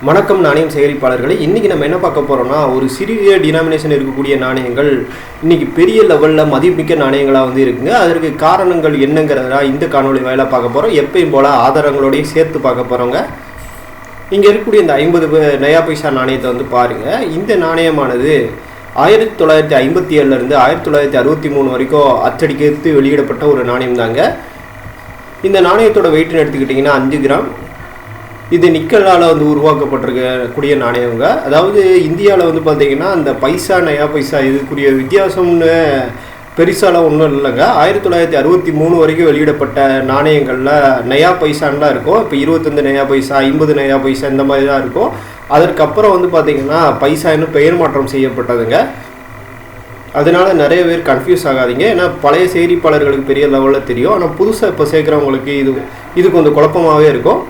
வணக்கம் நாணயம் சேகரிப்பாளர்களே. இன்றைக்கி நம்ம என்ன பார்க்க போகிறோம்னா, ஒரு சிறிய டினாமினேஷன் இருக்கக்கூடிய நாணயங்கள் இன்றைக்கி பெரிய லெவலில் மதிப்புமிக்க நாணயங்களாக வந்து இருக்குங்க. அதற்கு காரணங்கள் என்னங்கிறதா இந்த காணொலி வாயிலாக பார்க்க போகிறோம். எப்பயும் போல் ஆதாரங்களோடையும் சேர்த்து பார்க்க போகிறோங்க. இங்கே இருக்கக்கூடிய இந்த 50 நயா பைசா நாணயத்தை வந்து பாருங்கள். இந்த நாணயமானது 1957 1963 வரைக்கும் அச்சடிக்கத்து வெளியிடப்பட்ட ஒரு நாணயம் தாங்க. இந்த நாணயத்தோட வெயிட்னு எடுத்துக்கிட்டிங்கன்னா 5 கிராம். இது நிக்கலால் வந்து உருவாக்கப்பட்டிருக்கக்கூடிய நாணயங்க. அதாவது இந்தியாவில் வந்து பார்த்திங்கன்னா அந்த பைசா நயா பைசா இதுக்குரிய வித்தியாசம்னு பெருசாலாம் ஒன்றும் இல்லைங்க. 1963 வரைக்கும் வெளியிடப்பட்ட நாணயங்களில் நயா பைசான்லாம் இருக்கும். இப்போ 25 நயா பைசா 50 நயா பைசா இந்த மாதிரி தான் இருக்கும். அதற்கப்புறம் வந்து பார்த்திங்கன்னா பைசான்னு பெயர் மாற்றம் செய்யப்பட்டதுங்க. அதனால் நிறைய பேர் கன்ஃபியூஸ் ஆகாதீங்க. ஏன்னா பழைய சேகரிப்பாளர்களுக்கு பெரிய லெவலில் தெரியும். ஆனால் புதுசாக இப்போ சேர்க்குறவங்களுக்கு இது கொஞ்சம் குழப்பமாகவே இருக்கும்.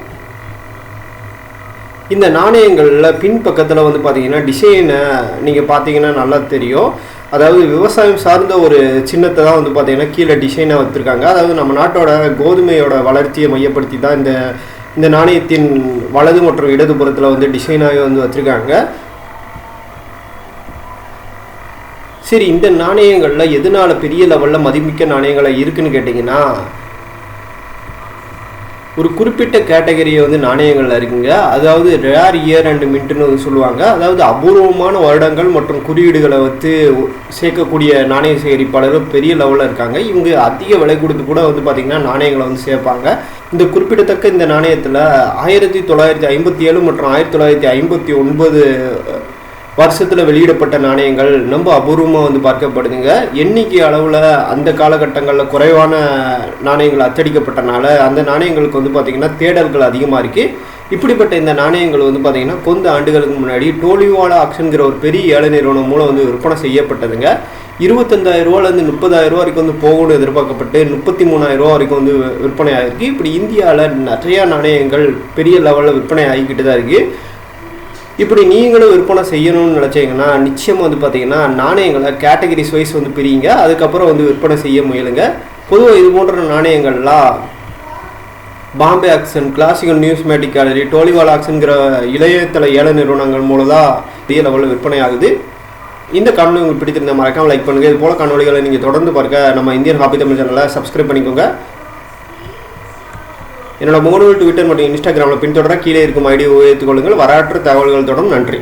இந்த நாணயங்களில் பின்பக்கத்தில் வந்து பார்த்திங்கன்னா டிசைனை நீங்கள் பார்த்தீங்கன்னா நல்லா தெரியும். அதாவது விவசாயம் சார்ந்த ஒரு சின்னத்தை தான் வந்து பார்த்திங்கன்னா கீழே டிசைனாக வச்சுருக்காங்க. அதாவது நம்ம நாட்டோட கோதுமையோட வளர்ச்சியை மையப்படுத்தி தான் இந்த நாணயத்தின் வலது மற்றும் இடதுபுறத்தில் வந்து டிசைனாகவே வந்து வச்சுருக்காங்க. சரி, இந்த நாணயங்களில் எதனால் பெரிய லெவலில் மதிப்புமிக்க நாணயங்களாக இருக்குதுன்னு கேட்டிங்கன்னா, ஒரு குறிப்பிட்ட கேட்டகரியை வந்து நாணயங்களில் இருக்குங்க. அதாவது ரேர் இயர் அண்ட் மின்ட்னு வந்து சொல்லுவாங்க. அதாவது அபூர்வமான வருடங்கள் மற்றும் குறியீடுகளை வந்து சேர்க்கக்கூடிய நாணய சேகரிப்பாளர்கள் பெரிய லெவலில் இருக்காங்க. இவங்க அதிக விலை கொடுத்து கூட வந்து பார்த்திங்கன்னா நாணயங்களை வந்து சேர்ப்பாங்க. இந்த குறிப்பிடத்தக்க இந்த நாணயத்தில் 1957 மற்றும் 1959 வருஷத்தில் வெளியிடப்பட்ட நாணயங்கள் ரொம்ப அபூர்வமாக வந்து பார்க்கப்படுதுங்க. எண்ணிக்கை அளவில் அந்த காலகட்டங்களில் குறைவான நாணயங்கள் அச்சடிக்கப்பட்டனால அந்த நாணயங்களுக்கு வந்து பார்த்திங்கன்னா தேடல்கள் அதிகமாக இருக்குது. இப்படிப்பட்ட இந்த நாணயங்கள் வந்து பார்த்திங்கன்னா கொஞ்ச ஆண்டுகளுக்கு முன்னாடி டோலிவாலா ஆக்ஷன்கிற ஒரு பெரிய ஏழை நிறுவனம் மூலம் வந்து விற்பனை செய்யப்பட்டதுங்க. 25,000 ரூபாலேருந்து 30,000 வரைக்கும் வந்து போகணும்னு எதிர்பார்க்கப்பட்டு 33,000 வரைக்கும் வந்து விற்பனை ஆகிருக்கு. இப்படி இந்தியாவில் நிறையா நாணயங்கள் பெரிய லெவலில் விற்பனை ஆகிக்கிட்டு தான் இருக்குது. இப்படி நீங்களும் விற்பனை செய்யணும்னு நினச்சிங்கன்னா நிச்சயம் வந்து பார்த்திங்கன்னா நாணயங்களை கேட்டகரிஸ் வைஸ் வந்து பிரியுங்க. அதுக்கப்புறம் வந்து விற்பனை செய்ய முயலுங்க. பொதுவாக இது போன்ற நாணயங்கள்லாம் பாம்பே ஆக்ஷன், கிளாசிக்கல் நியூஸ்மேட்டிக் கேலரி, டோலிவாலா ஆக்ஷன்கிற இளையதள ஏல நிறுவனங்கள் மூலம் தான் பெரிய லெவலில் விற்பனை ஆகுது. இந்த காணொலி உங்களுக்கு பிடித்திருந்தால் மறக்காமல் லைக் பண்ணுங்கள். இது போல் காணொலிகளை நீங்கள் தொடர்ந்து பார்க்க நம்ம இந்தியன் ஹாபி தமிழ் சேனலை சப்ஸ்கிரைப் பண்ணிக்கோங்க. என்னோட முகநூல், ட்விட்டர் மற்றும் இன்ஸ்டாகிராமில் பின்தொடர கீழே இருக்கும் ஐடியை உயர்த்திக் கொள்ளுங்கள். வரலாற்று தகவல்கள் தொடரும். நன்றி.